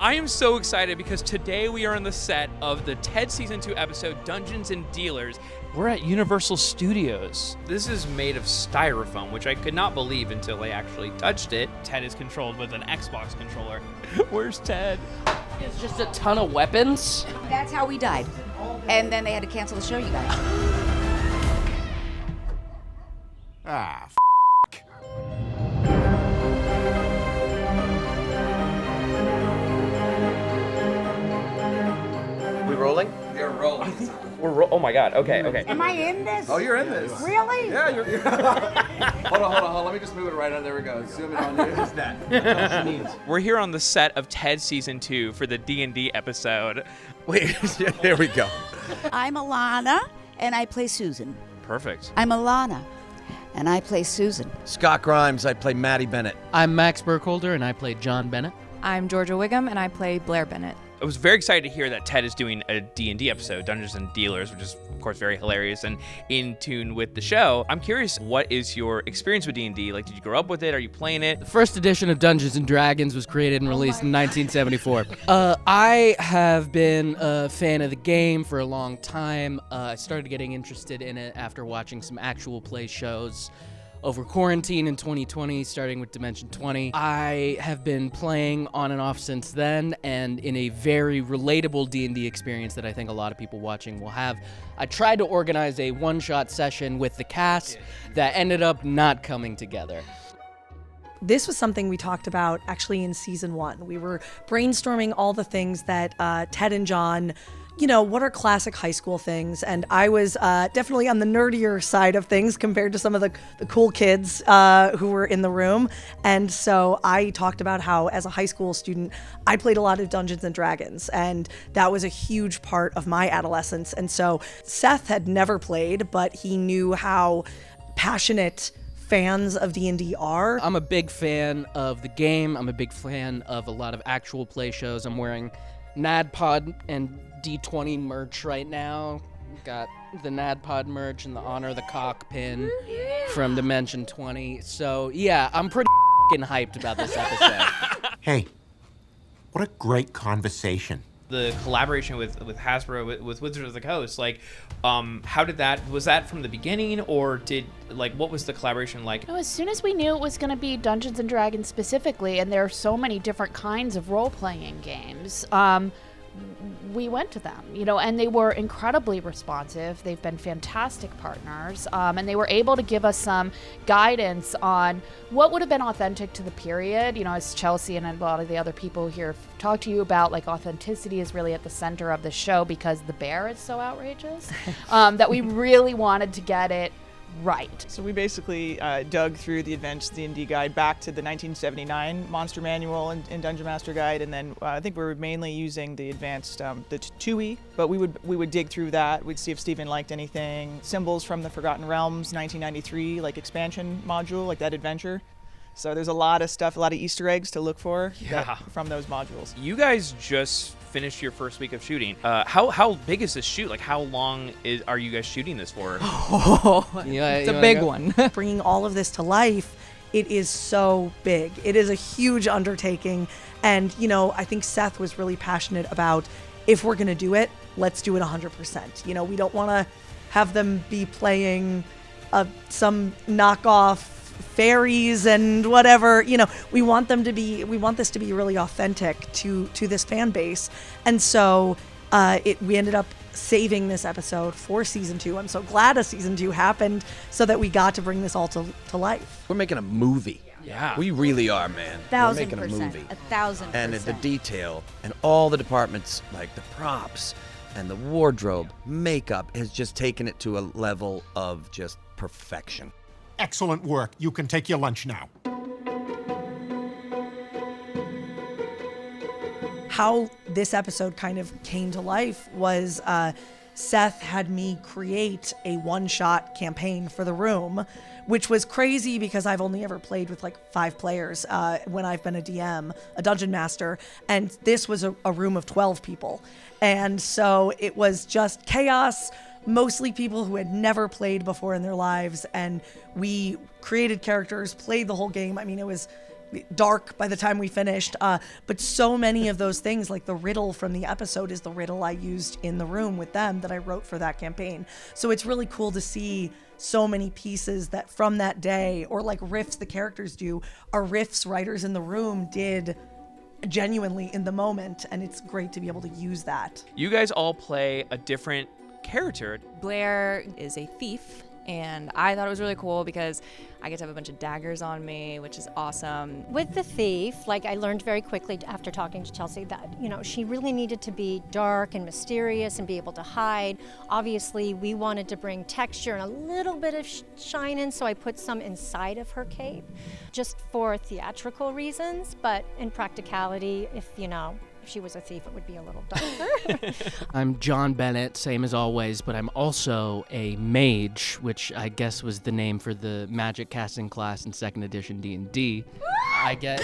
I am so excited because today we are on the set of the TED Season 2 episode, Dungeons and Dealers. We're at Universal Studios. This is made of styrofoam, which I could not believe until I actually touched it. Ted is controlled with an Xbox controller. Where's Ted? It's just a ton of weapons. That's how we died. And then they had to cancel the show, you guys. Ah, We rolling? You're rolling. Oh my god, okay. Am I in this? Oh, you're in this. Really? Yeah, you're. Hold on. Let me just move it right on. There we go. Zoom in on you. Who's that? We're here on the set of TED Season 2 for the D&D episode. Wait, there we go. I'm Alana, and I play Susan. Perfect. I'm Alana, and I play Susan. Scott Grimes, I play Maddie Bennett. I'm Max Burkholder, and I play John Bennett. I'm Georgia Wiggum, and I play Blair Bennett. I was very excited to hear that Ted is doing a D&D episode, Dungeons and Dealers, which is, of course, very hilarious and in tune with the show. I'm curious, what is your experience with D&D? Like, did you grow up with it? Are you playing it? The first edition of Dungeons and Dragons was created and released in 1974. I have been a fan of the game for a long time. I started getting interested in it after watching some actual play shows over quarantine in 2020, starting with Dimension 20. I have been playing on and off since then, and in a very relatable D&D experience that I think a lot of people watching will have. I tried to organize a one-shot session with the cast that ended up not coming together. This was something we talked about actually in season 1. We were brainstorming all the things that Ted and John, what are classic high school things? And I was definitely on the nerdier side of things compared to some of the cool kids who were in the room. And so I talked about how, as a high school student, I played a lot of Dungeons and Dragons, and that was a huge part of my adolescence. And so Seth had never played, but he knew how passionate fans of D&D are. I'm a big fan of the game. I'm a big fan of a lot of actual play shows. I'm wearing NADPOD and D20 merch right now. Got the NADPOD merch and the Honor of the Cock pin from Dimension 20. So yeah, I'm pretty hyped about this episode. hey, what a great conversation. The collaboration with Hasbro, with Wizards of the Coast, how did that, was that from the beginning, or what was the collaboration like? No, as soon as we knew it was going to be Dungeons and Dragons specifically, and there are so many different kinds of role-playing games, we went to them, and they were incredibly responsive. They've been fantastic partners, and they were able to give us some guidance on what would have been authentic to the period. As Chelsea and a lot of the other people here talk to you about, authenticity is really at the center of the show because the bear is so outrageous that we really wanted to get it right. So we basically dug through the Advanced D&D Guide back to the 1979 Monster Manual and Dungeon Master Guide, and then I think we were mainly using the advanced, the 2E, but we would dig through that. We'd see if Steven liked anything. Symbols from the Forgotten Realms 1993, expansion module, that adventure. So there's a lot of stuff, a lot of Easter eggs to look for from those modules. You guys just finished your first week of shooting. How big is this shoot? How long are you guys shooting this for? It's a big one. Bringing all of this to life, it is so big. It is a huge undertaking. And, I think Seth was really passionate about, if we're going to do it, let's do it 100%. We don't want to have them be playing some knockoff fairies and whatever. We want this to be really authentic to this fan base. And so we ended up saving this episode for season 2. I'm so glad a season 2 happened so that we got to bring this all to life. We're making a movie. Yeah. We really are, man. 1,000%. We're making a movie. 1,000%. And the detail and all the departments, the props and the wardrobe, makeup, has just taken it to a level of just perfection. Excellent work. You can take your lunch now. How this episode kind of came to life was Seth had me create a one-shot campaign for the room, which was crazy because I've only ever played with 5 players when I've been a DM, a dungeon master, and this was a room of 12 people. And so it was just chaos, mostly people who had never played before in their lives, and we created characters, played the whole game. I mean, it was dark by the time we finished. But so many of those things, like the riddle from the episode is the riddle I used in the room with them that I wrote for that campaign. So it's really cool to see so many pieces that from that day, or like riffs the characters do, are riffs writers in the room did genuinely in the moment, and it's great to be able to use that. You guys all play a different character. Blair is a thief, and I thought it was really cool because I get to have a bunch of daggers on me, which is awesome. With the thief, like I learned very quickly after talking to Chelsea that, you know, she really needed to be dark and mysterious and be able to hide. Obviously, we wanted to bring texture and a little bit of shine in, so I put some inside of her cape just for theatrical reasons, but in practicality, if she was a thief, it would be a little darker. I'm John Bennett, same as always, but I'm also a mage, which I guess was the name for the magic casting class in 2nd edition D&D. I guess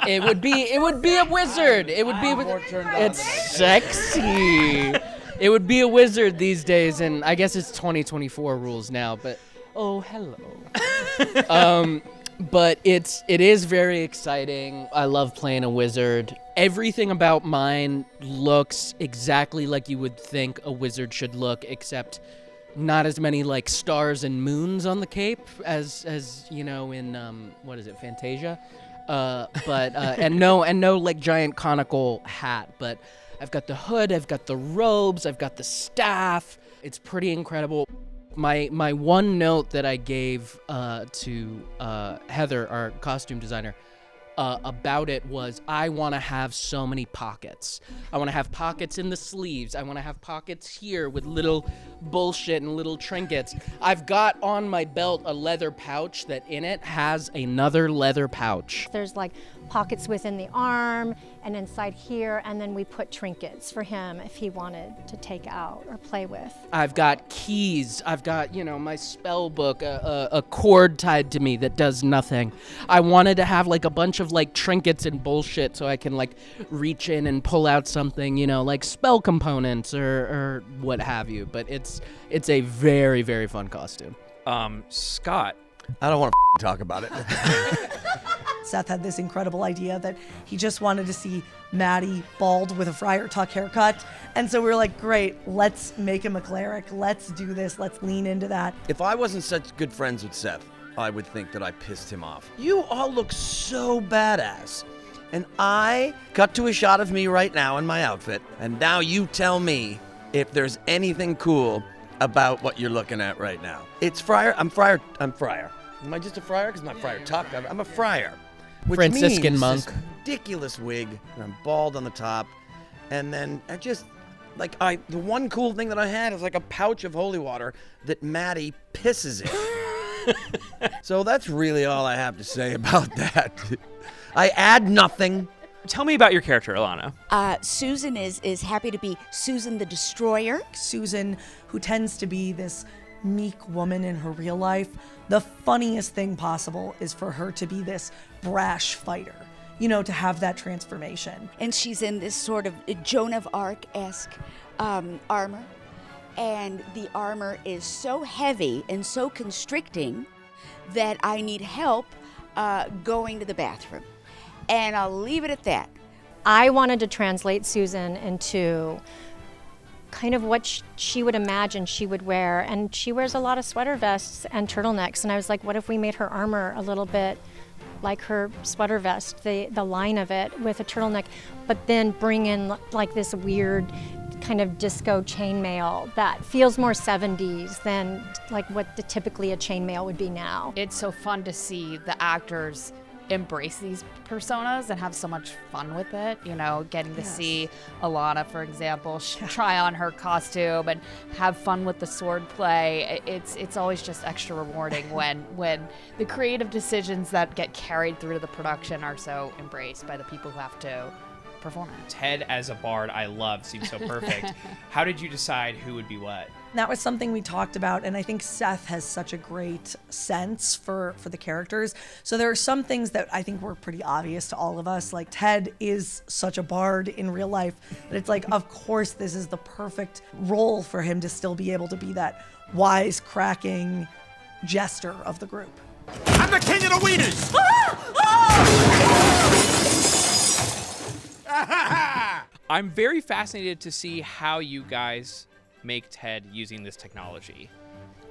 it would be a wizard. It would be it's sexy. It would be a wizard these days, and I guess it's 2024 rules now, but oh, hello. But it is very exciting. I love playing a wizard. Everything about mine looks exactly like you would think a wizard should look, except not as many like stars and moons on the cape as you know in what is it, Fantasia? And no like giant conical hat. But I've got the hood, I've got the robes, I've got the staff. It's pretty incredible. My one note that I gave to Heather, our costume designer, about it was I want to have so many pockets. I want to have pockets in the sleeves. I want to have pockets here with little bullshit and little trinkets. I've got on my belt a leather pouch that in it has another leather pouch. There's like pockets within the arm and inside here, and then we put trinkets for him if he wanted to take out or play with. I've got keys. I've got, my spell book, a cord tied to me that does nothing. I wanted to have like a bunch of like trinkets and bullshit so I can like reach in and pull out something, like spell components or what have you. But it's a very, very fun costume. Scott. I don't want to talk about it. Seth had this incredible idea that he just wanted to see Maddie bald with a Friar Tuck haircut. And so we were like, great, let's make him a cleric. Let's do this. Let's lean into that. If I wasn't such good friends with Seth, I would think that I pissed him off. You all look so badass. And I cut to a shot of me right now in my outfit. And now you tell me if there's anything cool about what you're looking at right now. It's Friar. I'm Friar. Am I just a friar? Because I'm not Friar Tuck. I'm a friar. Which Franciscan means monk. This ridiculous wig, and I'm bald on the top, and then I just the one cool thing that I had is like a pouch of holy water that Maddie pisses in. So that's really all I have to say about that. I add nothing. Tell me about your character, Alana. Susan is happy to be Susan the Destroyer. Susan, who tends to be this meek woman in her real life, the funniest thing possible is for her to be this brash fighter, to have that transformation. And she's in this sort of Joan of Arc-esque armor. And the armor is so heavy and so constricting that I need help going to the bathroom. And I'll leave it at that. I wanted to translate Susan into kind of what she would imagine she would wear, and she wears a lot of sweater vests and turtlenecks, and I was like, what if we made her armor a little bit like her sweater vest, the line of it with a turtleneck, but then bring in like this weird kind of disco chainmail that feels more 70s than like what typically a chainmail would be now. It's so fun to see the actors embrace these personas and have so much fun with it, getting to see Alana, for example, try on her costume and have fun with the sword play. It's always just extra rewarding when the creative decisions that get carried through to the production are so embraced by the people who have to perform it. Ted as a bard, I love, seems so perfect. How did you decide who would be what? That was something we talked about, and I think Seth has such a great sense for the characters. So there are some things that I think were pretty obvious to all of us. Like Ted is such a bard in real life that it's like, of course, this is the perfect role for him to still be able to be that wise, cracking jester of the group. I'm the king of the wieners! I'm very fascinated to see how you guys make TED using this technology.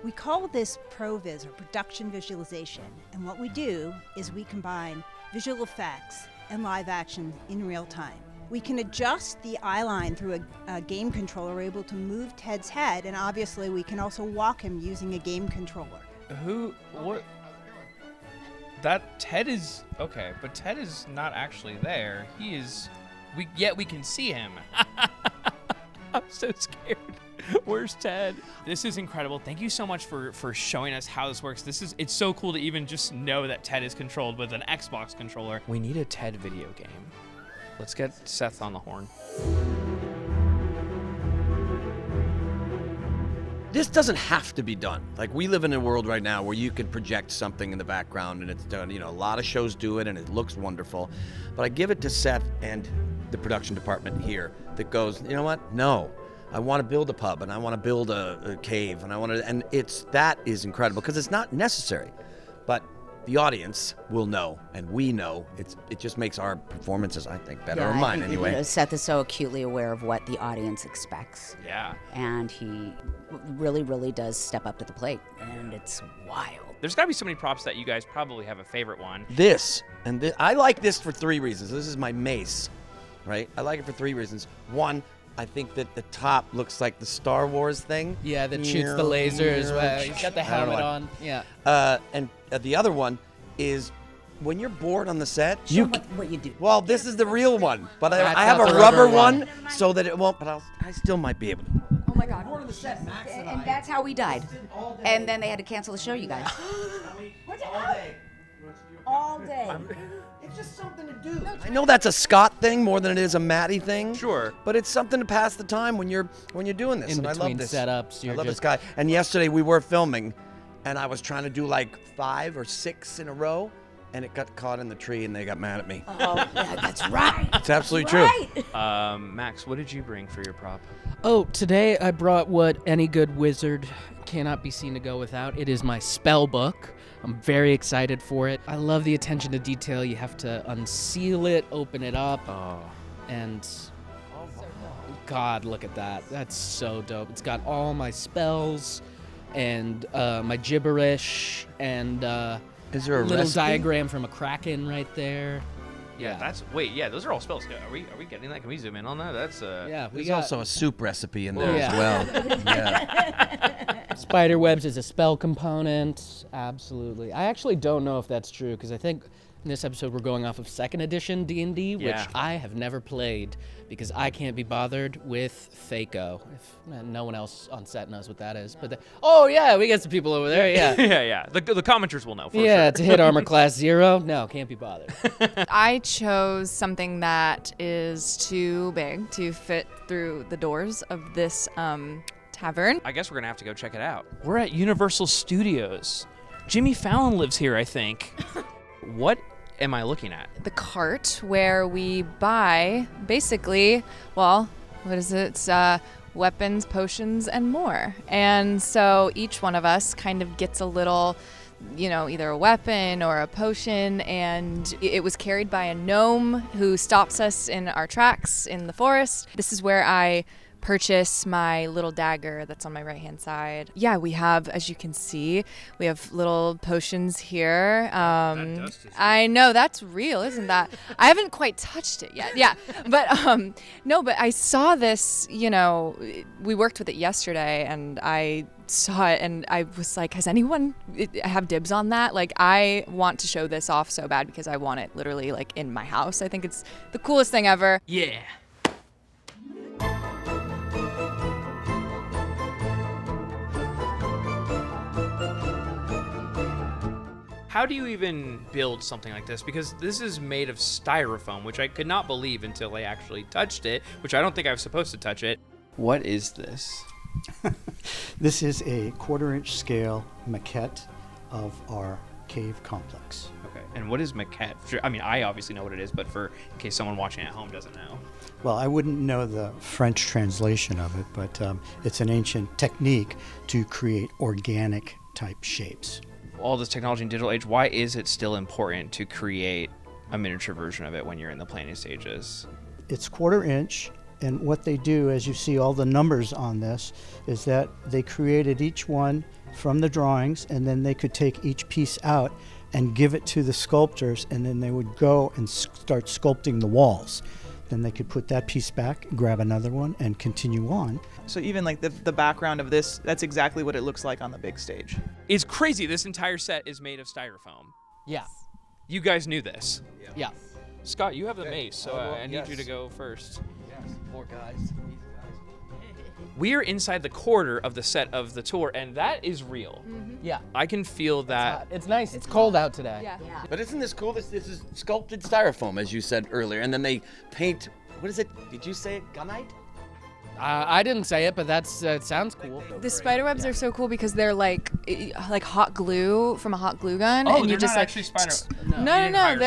We call this ProVis, or production visualization, and what we do is we combine visual effects and live action in real time. We can adjust the eye line through a game controller. We're able to move Ted's head, and obviously we can also walk him using a game controller. What? That Ted is, okay, but Ted is not actually there. He is, yet we can see him. I'm so scared. Where's Ted? This is incredible. Thank you so much for showing us how this works. It's so cool to even just know that Ted is controlled with an Xbox controller. We need a Ted video game. Let's get Seth on the horn. This doesn't have to be done. Like, we live in a world right now where you can project something in the background and it's done. You know, a lot of shows do it and it looks wonderful. But I give it to Seth and the production department here that goes, you know what? No. I want to build a pub and I want to build a cave and that is incredible because it's not necessary. But the audience will know, and we know. It just makes our performances, I think, better, or mine anyway. You know, Seth is so acutely aware of what the audience expects. Yeah. And he really, really does step up to the plate, and it's wild. There's got to be so many props that you guys probably have a favorite one. I like this for 3 reasons. This is my mace, right? I like it for 3 reasons. One, I think that the top looks like the Star Wars thing. Yeah, that shoots the lasers. He's got the helmet on. Yeah. And the other one is when you're bored on the set. What you do. Well, this is the real one, but I have not a the rubber rubber one so that it won't. But I still might be able to. Oh my God. Bored on the set, Max and that's how we died. And then they had to cancel the show, you guys. All day. It's just something to do. I know that's a Scott thing more than it is a Matty thing. Sure. But it's something to pass the time when you're doing this. In and between I love this. setups, I love this guy. And yesterday we were filming, and I was trying to do like 5 or 6 in a row, and it got caught in the tree, and they got mad at me. Oh, yeah, that's right. It's absolutely true. Max, what did you bring for your prop? Oh, today I brought what any good wizard cannot be seen to go without. It is my spell book. I'm very excited for it. I love the attention to detail. You have to unseal it, open it up, and God, look at that. That's so dope. It's got all my spells and my gibberish and is there a little recipe? diagram from a kraken right there. Yeah, those are all spells. Are we getting that? Can we zoom in on that? That's There's also a soup recipe in there as well. Yeah. Spider webs is a spell component. Absolutely. I actually don't know if that's true because I think in this episode we're going off of 2nd edition D&D, which I have never played because I can't be bothered with FACO. No one else on set knows what that is. But we got some people over there. Yeah. yeah. The commenters will know for sure. Yeah, to hit armor class 0. No, can't be bothered. I chose something that is too big to fit through the doors of this tavern. I guess we're going to have to go check it out. We're at Universal Studios. Jimmy Fallon lives here, I think. What am I looking at? The cart where we buy basically, what is it? It's weapons, potions, and more. And so each one of us kind of gets a little, either a weapon or a potion, and it was carried by a gnome who stops us in our tracks in the forest. This is where I purchase my little dagger that's on my right hand side. Yeah, we have, as you can see, we have little potions here. I know, that's real, isn't that? I haven't quite touched it yet. Yeah, but but I saw this, we worked with it yesterday and I saw it and I was like, has anyone have dibs on that? Like, I want to show this off so bad because I want it literally like in my house. I think it's the coolest thing ever. Yeah. How do you even build something like this? Because this is made of styrofoam, which I could not believe until I actually touched it, which I don't think I was supposed to touch it. What is this? This is a 1/4-inch scale maquette of our cave complex. Okay, and what is maquette? I mean, I obviously know what it is, but in case someone watching at home doesn't know. Well, I wouldn't know the French translation of it, but it's an ancient technique to create organic type shapes. all this technology and digital age, why is it still important to create a miniature version of it when you're in the planning stages? It's 1/4 inch, and what they do, as you see all the numbers on this, is that they created each one from the drawings, and then they could take each piece out and give it to the sculptors, and then they would go and start sculpting the walls. Then they could put that piece back, grab another one, and continue on. So even like the background of this, that's exactly what it looks like on the big stage. It's crazy. This entire set is made of styrofoam. Yeah. You guys knew this. Yeah. Scott, you have the mace, so I need you to go first. Yes, poor guys. We are inside the corridor of the set of the tour, and that is real. Yeah. I can feel that. It's nice. It's cold out today. Yeah. But isn't this cool? This is sculpted styrofoam, as you said earlier, and then they paint. What is it? Did you say it? Gunite? I didn't say it, but it sounds cool. The spider webs are so cool because they're like hot glue from a hot glue gun, Oh, and you they're just not like actually spider. no,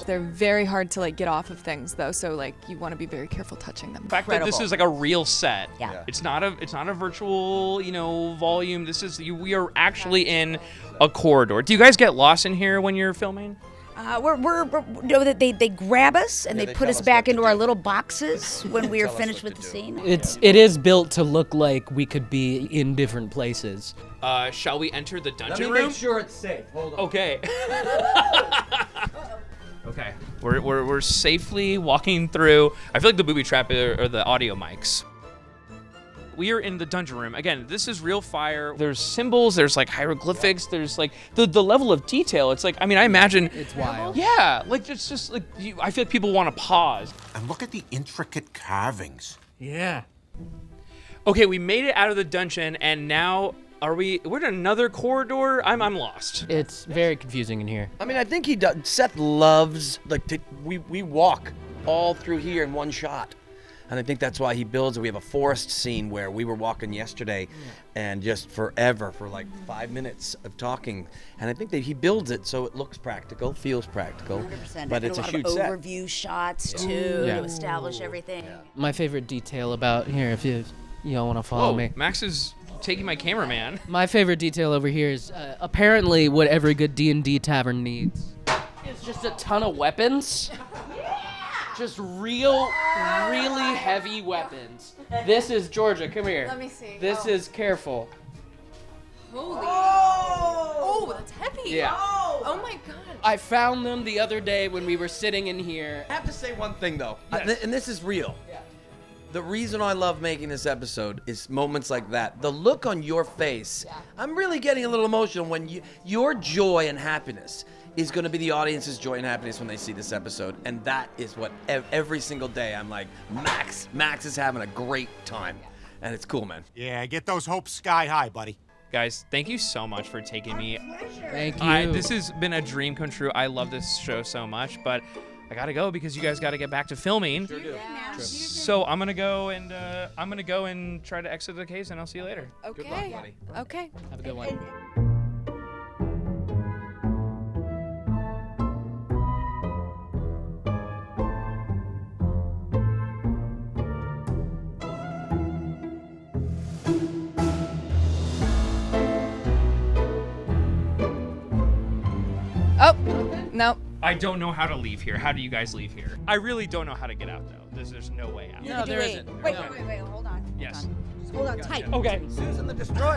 they're very hard to like get off of things though. So like you want to be very careful touching them. The fact that this is like a real set. Yeah. It's not a virtual, volume. This is we are actually in a corridor. Do you guys get lost in here when you're filming? We're know that they grab us and Yeah, they they put tell us us back what into to our do. little boxes when we are Tell us finished what with to the do. scene. It is built to look like we could be in different places. Shall we enter the Let dungeon me room? make sure it's safe. Hold on. Okay. Okay. We're safely walking through. I feel like the booby trap are the audio mics. We are in the dungeon room. Again, this is real fire. There's symbols, there's like hieroglyphics, there's like the level of detail. It's like, I imagine. It's wild. Yeah, like it's just like, I feel like people want to pause. And look at the intricate carvings. Yeah. Okay, we made it out of the dungeon, and now we're in another corridor? I'm lost. It's very confusing in here. I mean, I think he does. Seth loves we walk all through here in one shot. And I think that's why he builds it. We have a forest scene where we were walking yesterday and just forever for like 5 minutes of talking. And I think that he builds it so it looks practical, feels practical. 100%. But it's a huge lot of set. overview shots too Yeah. to establish everything. My favorite detail about here, if you want to follow me. Max is taking my cameraman. My favorite detail over here is apparently what every good D&D tavern needs. It's just a ton of weapons. Just really heavy weapons. This is Georgia. Come here. Let me see. This is careful. Holy. Oh, that's heavy. Yeah. Oh my god. I found them the other day when we were sitting in here. I have to say one thing though, Yes. and this is real. Yeah. The reason I love making this episode is moments like that. The look on your face. Yeah. I'm really getting a little emotional when your joy and happiness is going to be the audience's joy and happiness when they see this episode. And that is what every single day I'm like, Max is having a great time. And it's cool, man. Yeah, get those hopes sky high, buddy. Guys, thank you so much for taking me. Thank you. This has been a dream come true. I love this show so much, but I gotta go because you guys gotta get back to filming. Sure do. So I'm gonna go and try to exit the case, and I'll see you later. Okay. Good luck, buddy. Okay. Have a good one. Oh, no. I don't know how to leave here. How do you guys leave here? I really don't know how to get out though. There's no way out. No, there isn't. Wait, hold on. Yes. Just hold on tight. Okay. Susan the Destroyer.